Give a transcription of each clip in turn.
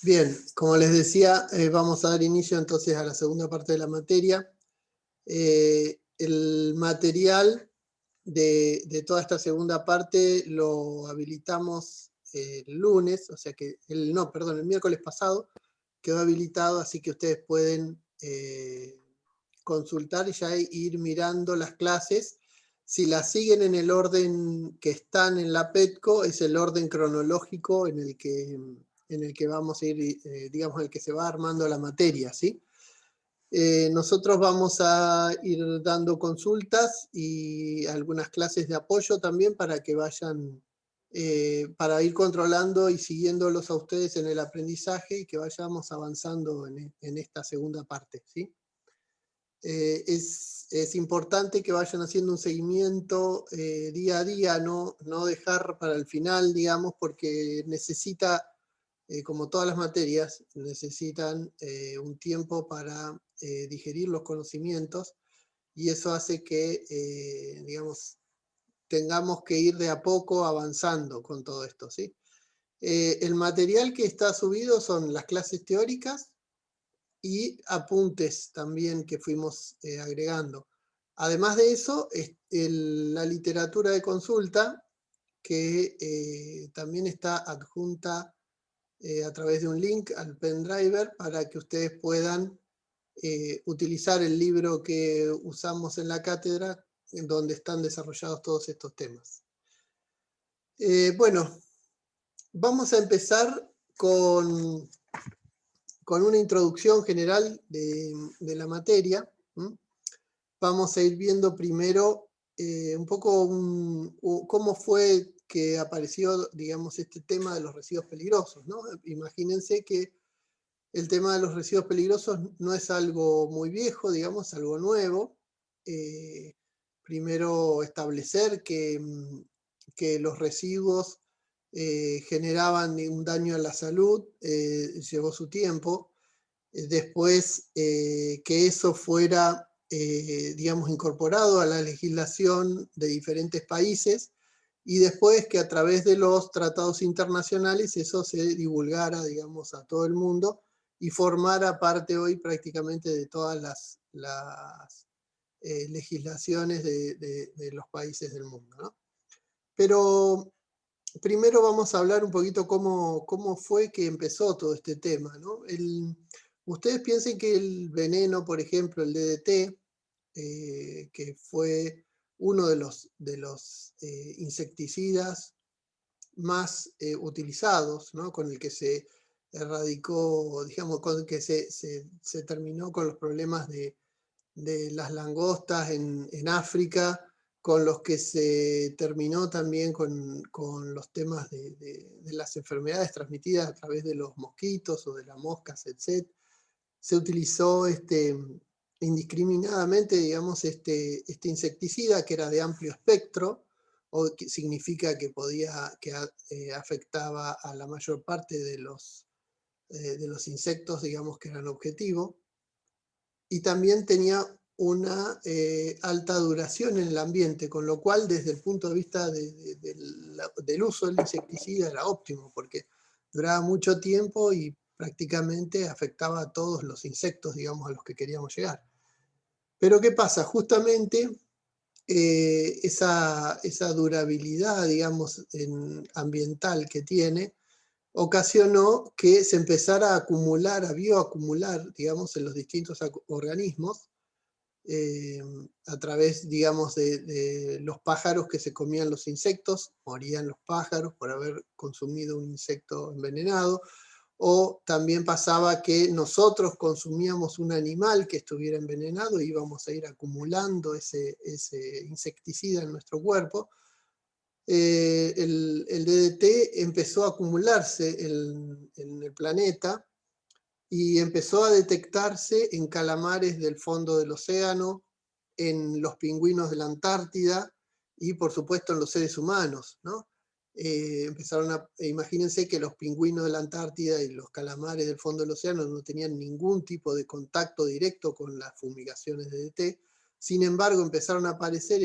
Bien, como les decía, vamos a dar inicio entonces a la segunda parte de la materia. El material de toda esta segunda parte lo habilitamos el lunes, o sea que, el miércoles pasado quedó habilitado, así que ustedes pueden consultar y ya ir mirando las clases. Si las siguen en el orden que están en la PETCO, es el orden cronológico en el que vamos a ir, digamos, en el que se va armando la materia, ¿sí? Nosotros vamos a ir dando consultas y algunas clases de apoyo también para que vayan, para ir controlando y siguiéndolos a ustedes en el aprendizaje y que vayamos avanzando en esta segunda parte, ¿sí? Es importante que vayan haciendo un seguimiento día a día, no dejar para el final, digamos, porque necesita, como todas las materias, necesitan un tiempo para digerir los conocimientos, y eso hace que, digamos, tengamos que ir de a poco avanzando con todo esto, ¿sí? El material que está subido son las clases teóricas y apuntes también que fuimos agregando. Además de eso, la literatura de consulta, que también está adjunta a través de un link al pendriver para que ustedes puedan utilizar el libro que usamos en la cátedra, en donde están desarrollados todos estos temas. Bueno, vamos a empezar con una introducción general de la materia. Vamos a ir viendo primero un poco cómo fue que apareció, digamos, este tema de los residuos peligrosos, ¿no? Imagínense que el tema de los residuos peligrosos no es algo muy viejo, digamos, algo nuevo. Primero establecer que los residuos generaban un daño a la salud, llevó su tiempo. Después que eso fuera, digamos, incorporado a la legislación de diferentes países, y después que a través de los tratados internacionales eso se divulgara, digamos, a todo el mundo y formara parte hoy prácticamente de todas las legislaciones de los países del mundo, ¿no? Pero primero vamos a hablar un poquito cómo fue que empezó todo este tema, ¿no? Ustedes piensen que el veneno, por ejemplo, el DDT, que fue uno de los insecticidas más utilizados, ¿no? Con el que se erradicó, digamos, con el que se terminó con los problemas de las langostas en África, con los que se terminó también con los temas de las enfermedades transmitidas a través de los mosquitos o de las moscas, etc. Se utilizó indiscriminadamente, digamos, este insecticida que era de amplio espectro, o que significa que afectaba a la mayor parte de los insectos, digamos, que eran objetivo, y también tenía una alta duración en el ambiente, con lo cual desde el punto de vista del uso del insecticida era óptimo, porque duraba mucho tiempo y prácticamente afectaba a todos los insectos, digamos, a los que queríamos llegar. Pero ¿qué pasa? Justamente esa durabilidad, digamos, ambiental que tiene, ocasionó que se empezara a acumular, a bioacumular, digamos, en los distintos organismos, a través, digamos, de los pájaros que se comían los insectos, morían los pájaros por haber consumido un insecto envenenado, o también pasaba que nosotros consumíamos un animal que estuviera envenenado y íbamos a ir acumulando ese insecticida en nuestro cuerpo. El DDT empezó a acumularse en el planeta y empezó a detectarse en calamares del fondo del océano, en los pingüinos de la Antártida y por supuesto en los seres humanos, ¿no? Imagínense que los pingüinos de la Antártida y los calamares del fondo del océano no tenían ningún tipo de contacto directo con las fumigaciones de DDT. Sin embargo, empezaron a aparecer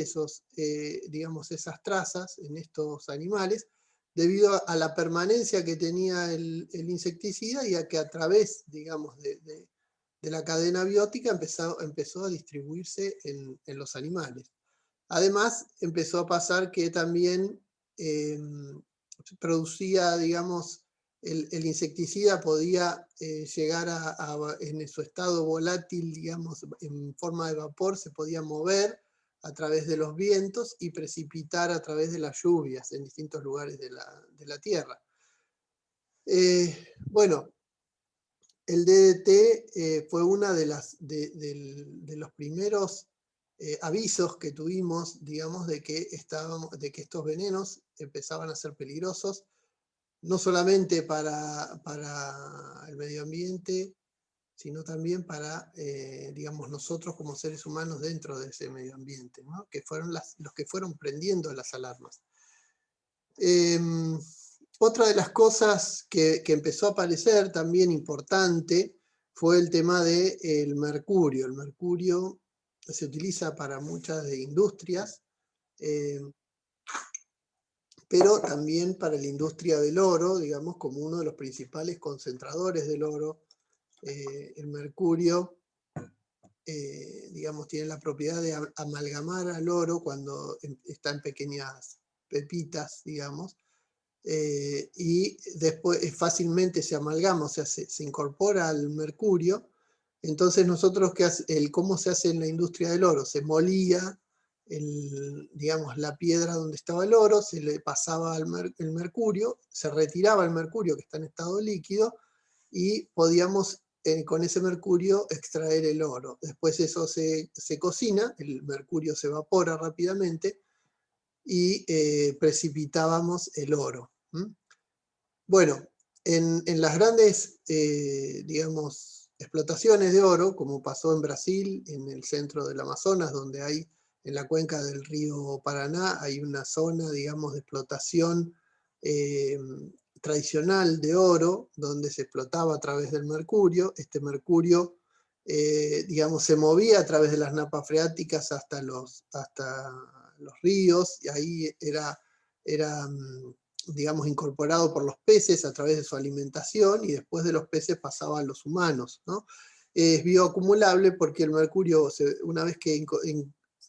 digamos, esas trazas en estos animales, debido a la permanencia que tenía el insecticida y a que a través, digamos, de la cadena biótica empezó a distribuirse en los animales. Además, empezó a pasar que también producía, digamos, el insecticida podía llegar en su estado volátil, digamos, en forma de vapor, se podía mover a través de los vientos y precipitar a través de las lluvias en distintos lugares de la Tierra. Bueno, el DDT fue uno de los primeros avisos que tuvimos, digamos, de que estos venenos empezaban a ser peligrosos, no solamente para el medio ambiente, sino también para, digamos, nosotros como seres humanos dentro de ese medio ambiente, ¿no? Que fueron los que fueron prendiendo las alarmas. Otra de las cosas que empezó a aparecer también importante fue el tema del mercurio. El mercurio se utiliza para muchas industrias, pero también para la industria del oro, digamos, como uno de los principales concentradores del oro. El mercurio, digamos, tiene la propiedad de amalgamar al oro cuando está en pequeñas pepitas, digamos, y después fácilmente se amalgama, o sea, se incorpora al mercurio. Entonces nosotros, ¿cómo se hace en la industria del oro? Se molía, digamos, la piedra donde estaba el oro, se le pasaba el mercurio, se retiraba el mercurio que está en estado líquido y podíamos con ese mercurio extraer el oro. Después eso se cocina, el mercurio se evapora rápidamente y precipitábamos el oro. Bueno, en las grandes, digamos, explotaciones de oro, como pasó en Brasil, en el centro del Amazonas, donde hay, en la cuenca del río Paraná, hay una zona, digamos, de explotación tradicional de oro, donde se explotaba a través del mercurio. Este mercurio, digamos, se movía a través de las napas freáticas hasta los ríos, y ahí era digamos, incorporado por los peces a través de su alimentación, y después de los peces pasaba a los humanos, ¿no? Es bioacumulable porque el mercurio, una vez que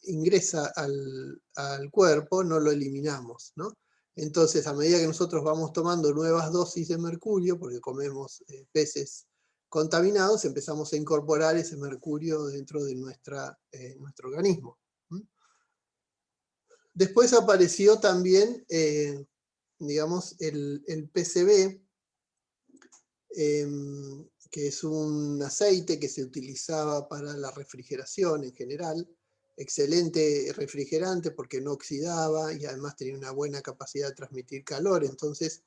ingresa al cuerpo, no lo eliminamos, ¿no? Entonces, a medida que nosotros vamos tomando nuevas dosis de mercurio, porque comemos peces contaminados, empezamos a incorporar ese mercurio dentro de nuestro organismo. Después apareció también, digamos, el PCB, que es un aceite que se utilizaba para la refrigeración en general. Excelente refrigerante porque no oxidaba y además tenía una buena capacidad de transmitir calor. Entonces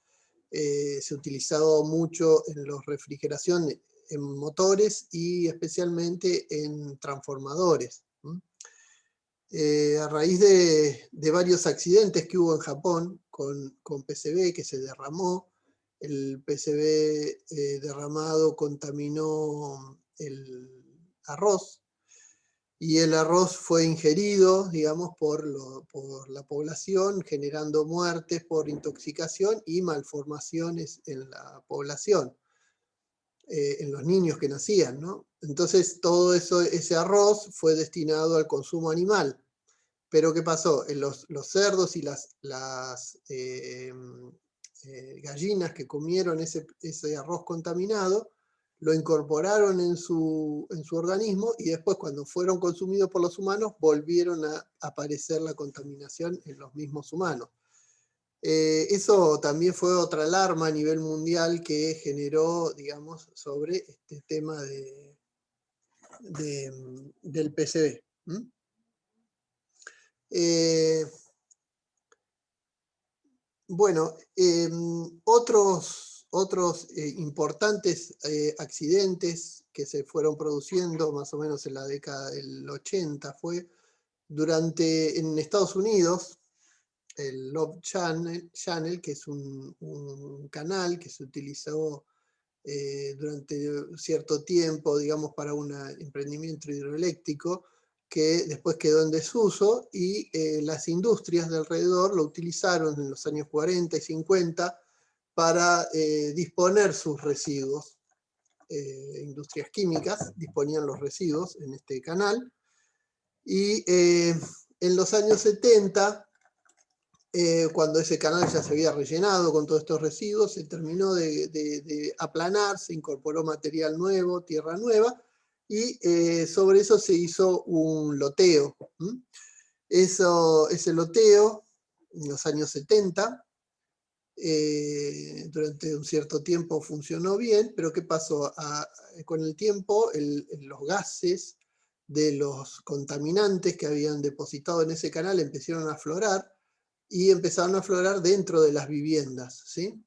se utilizó mucho en la refrigeración, en motores y especialmente en transformadores. A raíz de varios accidentes que hubo en Japón con PCB que se derramó, el PCB derramado contaminó el arroz, y el arroz fue ingerido, digamos, por la población, generando muertes por intoxicación y malformaciones en la población, en los niños que nacían, ¿no? Entonces todo ese arroz fue destinado al consumo animal. Pero ¿qué pasó? Los cerdos y las gallinas que comieron ese arroz contaminado lo incorporaron en su organismo, y después, cuando fueron consumidos por los humanos, volvieron a aparecer la contaminación en los mismos humanos. Eso también fue otra alarma a nivel mundial que generó, digamos, sobre este tema del PCB. Bueno, otros importantes accidentes que se fueron produciendo más o menos en la década del 80 fue en Estados Unidos, el Love Channel, que es un canal que se utilizó durante cierto tiempo, digamos, para un emprendimiento hidroeléctrico. que después quedó en desuso y las industrias de alrededor lo utilizaron en los años 40 y 50 para disponer sus residuos. Industrias químicas disponían los residuos en este canal. Y en los años 70, cuando ese canal ya se había rellenado con todos estos residuos, se terminó de aplanar, se incorporó material nuevo, tierra nueva, y sobre eso se hizo un loteo. Ese loteo, en los años 70, durante un cierto tiempo funcionó bien, pero ¿qué pasó? Con el tiempo, los gases de los contaminantes que habían depositado en ese canal empezaron a aflorar, y empezaron a aflorar dentro de las viviendas, ¿sí?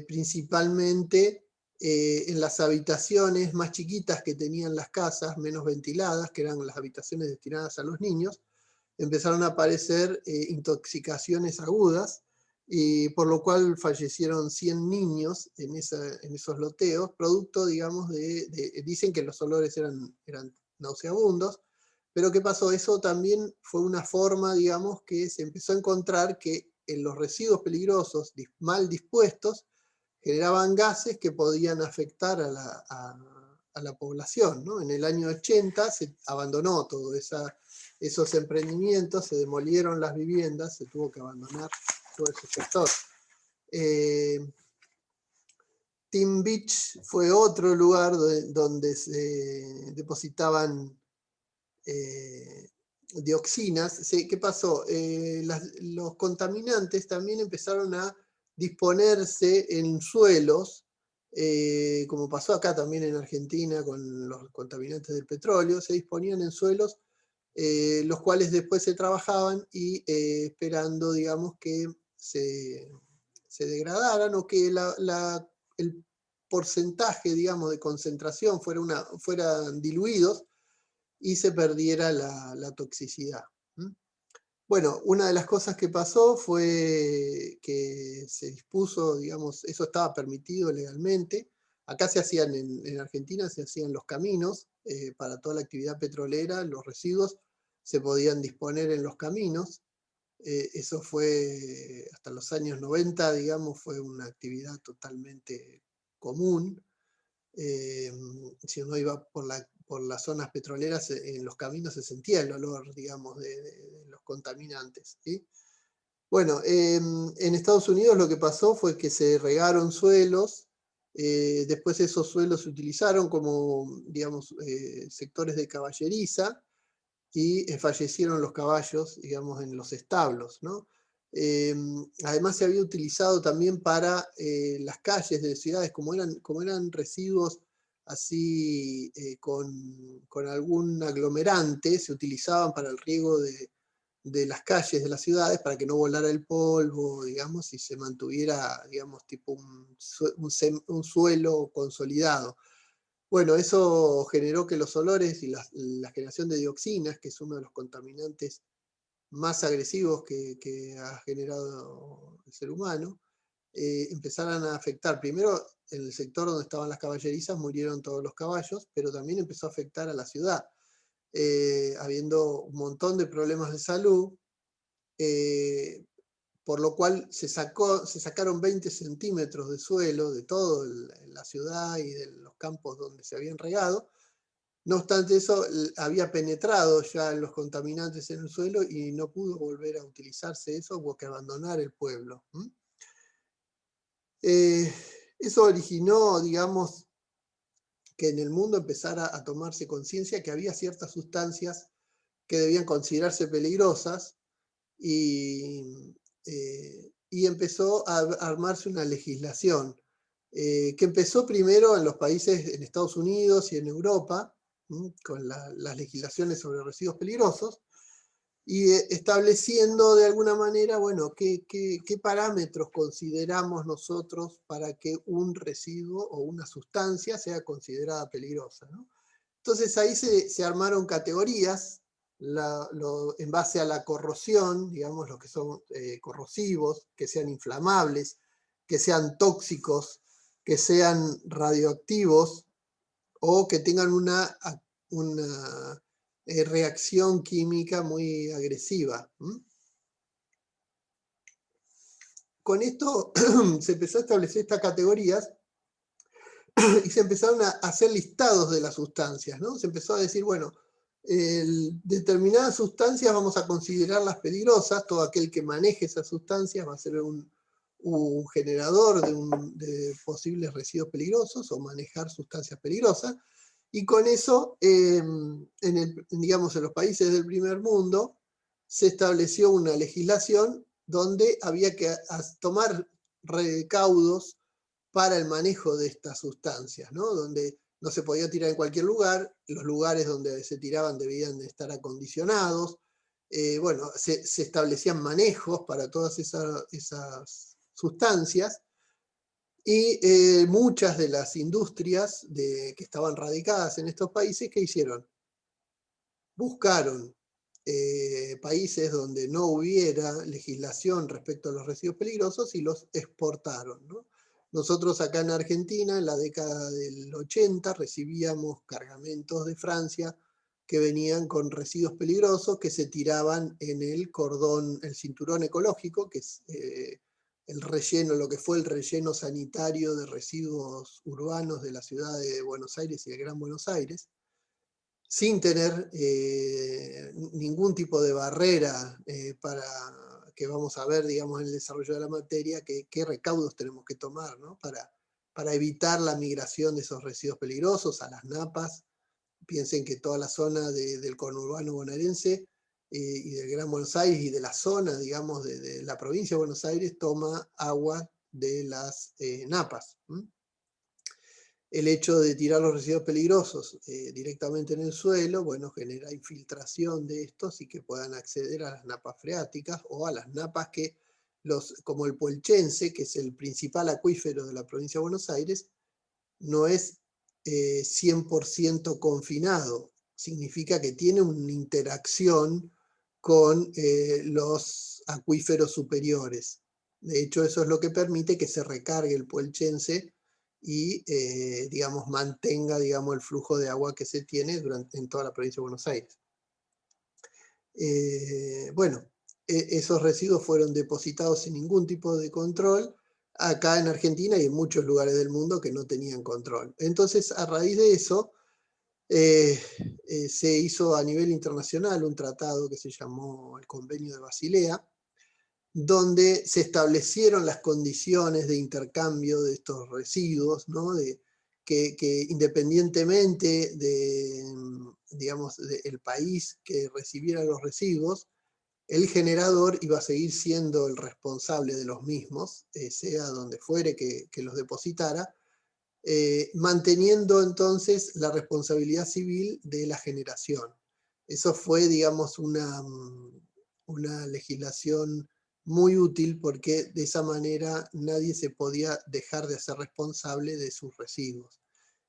Principalmente en las habitaciones más chiquitas que tenían las casas, menos ventiladas, que eran las habitaciones destinadas a los niños, empezaron a aparecer intoxicaciones agudas, y por lo cual fallecieron 100 niños en esos loteos, producto, digamos, dicen que los olores eran nauseabundos, pero ¿qué pasó? Eso también fue una forma, digamos, que se empezó a encontrar que en los residuos peligrosos, mal dispuestos, generaban gases que podían afectar a la población, ¿no? En el año 80 se abandonó todo esos emprendimientos, se demolieron las viviendas, se tuvo que abandonar todo ese sector. Team Beach fue otro lugar donde se depositaban dioxinas. ¿Qué pasó? Los contaminantes también empezaron a disponerse en suelos, como pasó acá también en Argentina con los contaminantes del petróleo, se disponían en suelos los cuales después se trabajaban y esperando, digamos, que se degradaran, o que el porcentaje, digamos, de concentración fueran diluidos y se perdiera la toxicidad. Bueno, una de las cosas que pasó fue que se dispuso, digamos, eso estaba permitido legalmente. Acá se hacían, en Argentina se hacían los caminos para toda la actividad petrolera, los residuos se podían disponer en los caminos. Eso fue hasta los años 90, digamos, fue una actividad totalmente común. Si uno iba por las zonas petroleras, en los caminos se sentía el olor, digamos, de los contaminantes, ¿sí? Bueno, en Estados Unidos lo que pasó fue que se regaron suelos, después esos suelos se utilizaron como, digamos, sectores de caballeriza, y fallecieron los caballos, digamos, en los establos, ¿no? Además se había utilizado también para las calles de ciudades, como eran residuos así con algún aglomerante, se utilizaban para el riego de las calles de las ciudades, para que no volara el polvo, digamos, y se mantuviera, digamos, tipo un suelo consolidado. Bueno, eso generó que los olores y la generación de dioxinas, que es uno de los contaminantes más agresivos que ha generado el ser humano, empezaran a afectar. Primero, en el sector donde estaban las caballerizas murieron todos los caballos, pero también empezó a afectar a la ciudad, habiendo un montón de problemas de salud, por lo cual se sacaron 20 centímetros de suelo de toda la ciudad y de los campos donde se habían regado. No obstante eso, había penetrado ya los contaminantes en el suelo y no pudo volver a utilizarse eso, hubo que abandonar el pueblo. Eso originó, digamos, que en el mundo empezara a tomarse conciencia que había ciertas sustancias que debían considerarse peligrosas, y empezó a armarse una legislación que empezó primero en los países, en Estados Unidos y en Europa, con las legislaciones sobre residuos peligrosos, y estableciendo de alguna manera, bueno, qué parámetros consideramos nosotros para que un residuo o una sustancia sea considerada peligrosa, ¿no? Entonces ahí se armaron categorías en base a la corrosión, digamos, los que son corrosivos, que sean inflamables, que sean tóxicos, que sean radioactivos, o que tengan una reacción química muy agresiva. Con esto se empezó a establecer estas categorías y se empezaron a hacer listados de las sustancias, ¿no? Se empezó a decir, bueno, determinadas sustancias vamos a considerarlas peligrosas, todo aquel que maneje esas sustancias va a ser un generador de posibles residuos peligrosos o manejar sustancias peligrosas, y con eso, digamos, en los países del primer mundo, se estableció una legislación donde había que tomar recaudos para el manejo de estas sustancias, ¿no? Donde no se podía tirar en cualquier lugar, los lugares donde se tiraban debían de estar acondicionados, bueno, se establecían manejos para todas esas sustancias, y muchas de las industrias que estaban radicadas en estos países, ¿qué hicieron? Buscaron países donde no hubiera legislación respecto a los residuos peligrosos y los exportaron, ¿no? Nosotros acá en Argentina, en la década del 80, recibíamos cargamentos de Francia que venían con residuos peligrosos que se tiraban en el cordón, el cinturón ecológico, que es el relleno, lo que fue el relleno sanitario de residuos urbanos de la ciudad de Buenos Aires y del Gran Buenos Aires, sin tener ningún tipo de barrera para que vamos a ver, digamos, en el desarrollo de la materia, qué recaudos tenemos que tomar, ¿no? Para evitar la migración de esos residuos peligrosos a las napas. Piensen que toda la zona del conurbano bonaerense y del Gran Buenos Aires y de la zona, digamos, de la provincia de Buenos Aires toma agua de las napas. El hecho de tirar los residuos peligrosos directamente en el suelo, bueno, genera infiltración de estos y que puedan acceder a las napas freáticas o a las napas que, como el Puelchense, que es el principal acuífero de la provincia de Buenos Aires, no es 100% confinado. Significa que tiene una interacción con los acuíferos superiores. De hecho, eso es lo que permite que se recargue el Puelchense y, digamos, mantenga, digamos, el flujo de agua que se tiene en toda la provincia de Buenos Aires. Bueno, esos residuos fueron depositados sin ningún tipo de control acá en Argentina y en muchos lugares del mundo que no tenían control. Entonces, a raíz de eso, se hizo a nivel internacional un tratado que se llamó el Convenio de Basilea, donde se establecieron las condiciones de intercambio de estos residuos, ¿no? Que independientemente digamos, del país que recibiera los residuos, el generador iba a seguir siendo el responsable de los mismos, sea donde fuere que los depositara, manteniendo entonces la responsabilidad civil de la generación. Eso fue, digamos, una legislación muy útil porque de esa manera nadie se podía dejar de ser responsable de sus residuos.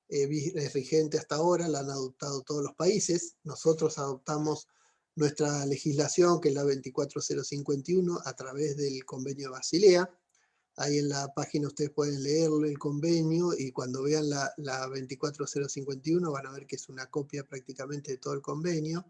Es vigente hasta ahora, la han adoptado todos los países. Nosotros adoptamos nuestra legislación, que es la 24051, a través del Convenio de Basilea. Ahí en la página ustedes pueden leerlo, el convenio, y cuando vean la 24051 van a ver que es una copia prácticamente de todo el convenio.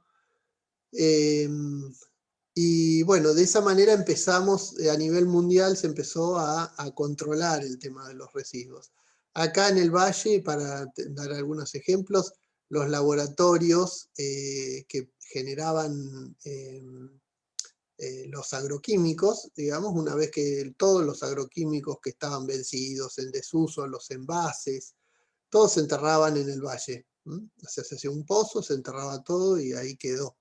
Y bueno, de esa manera empezamos, a nivel mundial se empezó a controlar el tema de los residuos. Acá en el Valle, para dar algunos ejemplos, los laboratorios que generaban los agroquímicos, digamos, una vez que todos los agroquímicos que estaban vencidos, en desuso, los envases, todos se enterraban en el valle. O sea, se hacía un pozo, se enterraba todo y ahí quedó.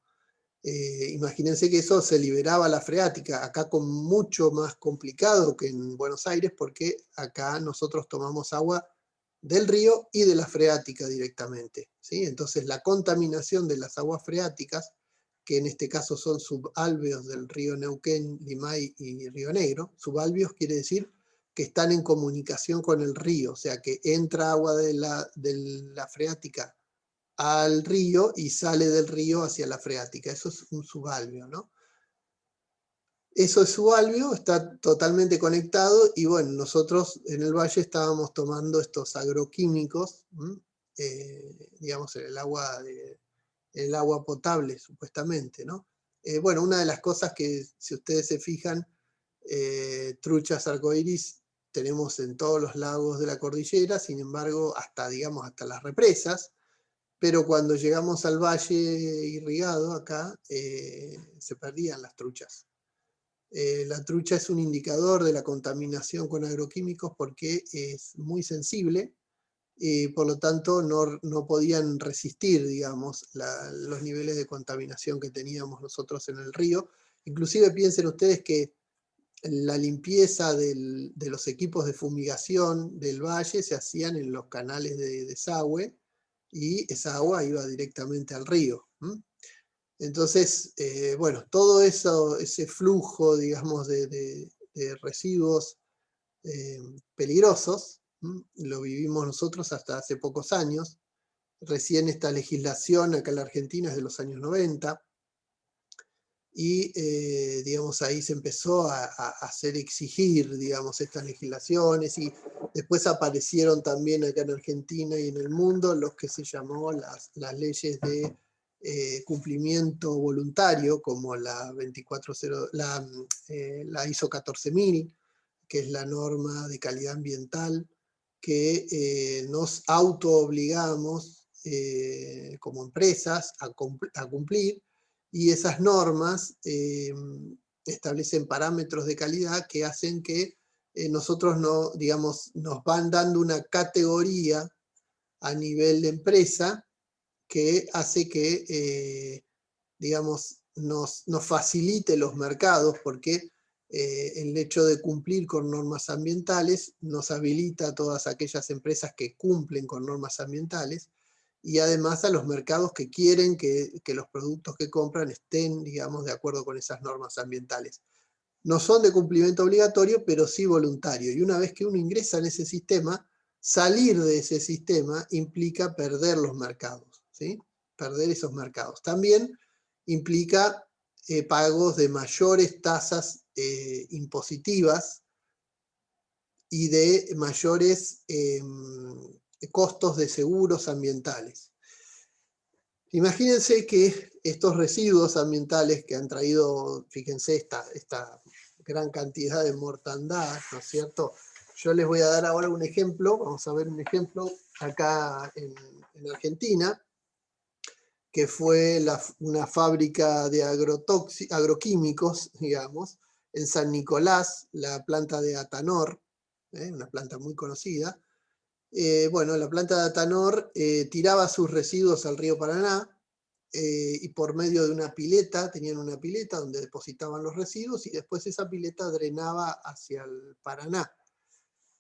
Imagínense que eso se liberaba a la freática, acá con mucho más complicado que en Buenos Aires, porque acá nosotros tomamos agua del río y de la freática directamente, ¿sí? Entonces la contaminación de las aguas freáticas, que en este caso son subalveos del río Neuquén, Limay y Río Negro. Subalveos quiere decir que están en comunicación con el río, o sea que entra agua de la freática al río y sale del río hacia la freática. Eso es un subalveo, ¿no? Eso es subalveo, está totalmente conectado y bueno, nosotros en el valle estábamos tomando estos agroquímicos, digamos, en el agua el agua potable, supuestamente, ¿no? Bueno, una de las cosas que, si ustedes se fijan, truchas arcoíris tenemos en todos los lagos de la cordillera, sin embargo, hasta, digamos, hasta las represas, pero cuando llegamos al valle irrigado acá, se perdían las truchas. La trucha es un indicador de la contaminación con agroquímicos porque es muy sensible y por lo tanto no podían resistir, digamos, los niveles de contaminación que teníamos nosotros en el río. Inclusive piensen ustedes que la limpieza de los equipos de fumigación del valle se hacían en los canales de desagüe y esa agua iba directamente al río. Entonces, bueno, todo eso, ese flujo, digamos, de residuos peligrosos, lo vivimos nosotros hasta hace pocos años. Recién esta legislación acá en la Argentina es de los años 90 y, digamos, ahí se empezó a hacer exigir, digamos, estas legislaciones y después aparecieron también acá en Argentina y en el mundo los que se llamó las leyes de cumplimiento voluntario, como la ISO 14000, que es la norma de calidad ambiental, que nos autoobligamos como empresas a cumplir, y esas normas establecen parámetros de calidad que hacen que nosotros no, digamos, nos van dando una categoría a nivel de empresa que hace que, digamos, nos facilite los mercados, porque el hecho de cumplir con normas ambientales nos habilita a todas aquellas empresas que cumplen con normas ambientales y además a los mercados que quieren que los productos que compran estén, digamos, de acuerdo con esas normas ambientales. No son de cumplimiento obligatorio, pero sí voluntario. Y una vez que uno ingresa en ese sistema, salir de ese sistema implica perder los mercados, ¿sí? Perder esos mercados. También implica pagos de mayores tasas impositivas y de mayores costos de seguros ambientales. Imagínense que estos residuos ambientales que han traído, fíjense, esta gran cantidad de mortandad, ¿no es cierto? Yo les voy a dar ahora un ejemplo, vamos a ver un ejemplo acá en Argentina, que fue una fábrica de agroquímicos, digamos, en San Nicolás, la planta de Atanor, una planta muy conocida. Bueno, la planta de Atanor tiraba sus residuos al río Paraná y por medio de una pileta, tenían una pileta donde depositaban los residuos y después esa pileta drenaba hacia el Paraná.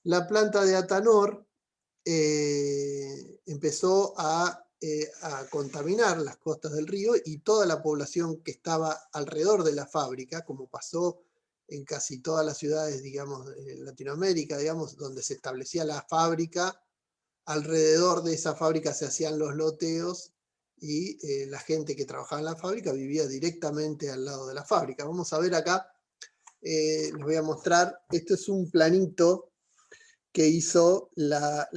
La planta de Atanor empezó a contaminar las costas del río y toda la población que estaba alrededor de la fábrica, como pasó en casi todas las ciudades, digamos, de Latinoamérica, digamos, donde se establecía la fábrica, alrededor de esa fábrica se hacían los loteos y la gente que trabajaba en la fábrica vivía directamente al lado de la fábrica. Vamos a ver acá, les voy a mostrar, esto es un planito que hizo la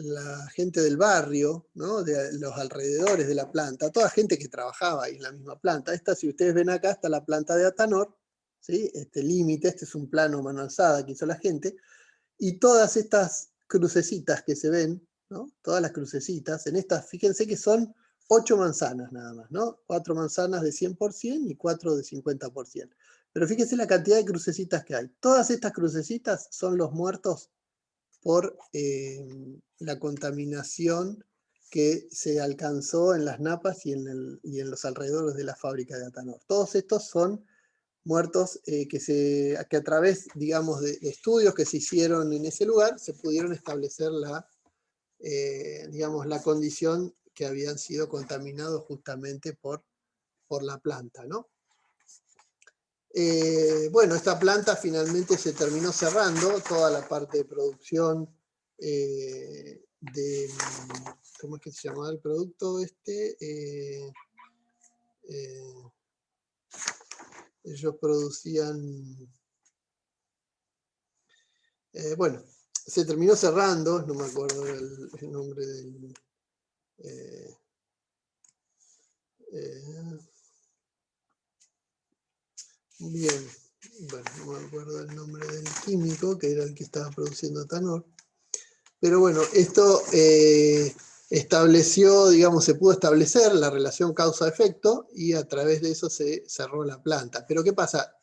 gente del barrio, ¿no? De los alrededores de la planta, toda gente que trabajaba ahí en la misma planta. Esta, si ustedes ven acá, está la planta de Atanor, ¿sí? Este límite, este es un plano mano alzada que hizo la gente, y todas estas crucecitas que se ven, ¿no? Todas las crucecitas, en estas, fíjense que son 8 manzanas nada más, ¿no? 4 manzanas de 100% y 4 de 50%. Pero fíjense la cantidad de crucecitas que hay. Todas estas crucecitas son los muertos por la contaminación que se alcanzó en las napas y en los alrededores de la fábrica de Atanor. Todos estos son muertos que a través, digamos, de estudios que se hicieron en ese lugar, se pudieron establecer digamos, la condición que habían sido contaminados justamente por la planta, ¿no? Bueno, esta planta finalmente se terminó cerrando, toda la parte de producción ¿cómo es que se llamaba el producto este? Ellos producían, bueno, se terminó cerrando, no me acuerdo el nombre del... Bien, bueno, no me acuerdo el nombre del químico, que era el que estaba produciendo etanol. Pero bueno, esto estableció, digamos, se pudo establecer la relación causa-efecto y a través de eso se cerró la planta. Pero ¿qué pasa?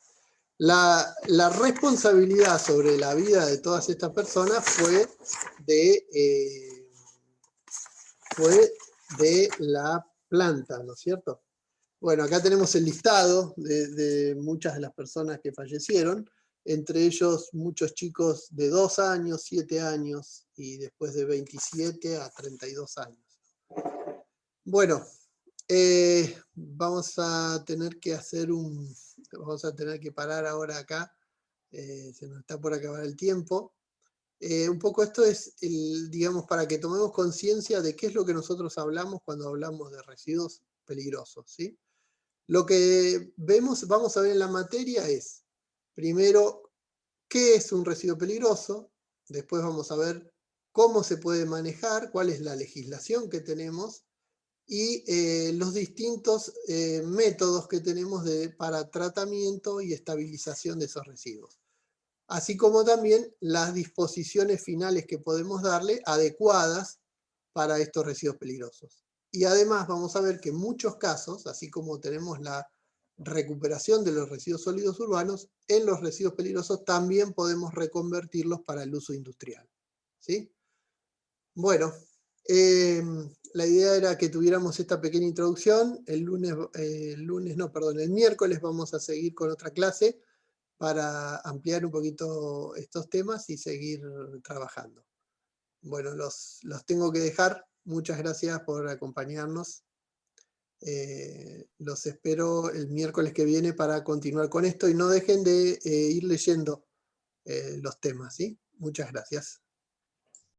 La responsabilidad sobre la vida de todas estas personas fue de la planta, ¿no es cierto? Bueno, acá tenemos el listado de muchas de las personas que fallecieron, entre ellos muchos chicos de 2 años, 7 años y después de 27 a 32 años. Bueno, vamos a tener que vamos a tener que parar ahora acá, se nos está por acabar el tiempo. Un poco esto es, digamos, para que tomemos conciencia de qué es lo que nosotros hablamos cuando hablamos de residuos peligrosos, ¿sí? Lo que vamos a ver en la materia es, primero, qué es un residuo peligroso, después vamos a ver cómo se puede manejar, cuál es la legislación que tenemos y los distintos métodos que tenemos para tratamiento y estabilización de esos residuos. Así como también las disposiciones finales que podemos darle adecuadas para estos residuos peligrosos. Y además vamos a ver que en muchos casos, así como tenemos la recuperación de los residuos sólidos urbanos, en los residuos peligrosos también podemos reconvertirlos para el uso industrial, ¿sí? Bueno, la idea era que tuviéramos esta pequeña introducción. El miércoles vamos a seguir con otra clase para ampliar un poquito estos temas y seguir trabajando. Bueno, los tengo que dejar. Muchas gracias por acompañarnos. Los espero el miércoles que viene para continuar con esto y no dejen de ir leyendo los temas, ¿sí? Muchas gracias.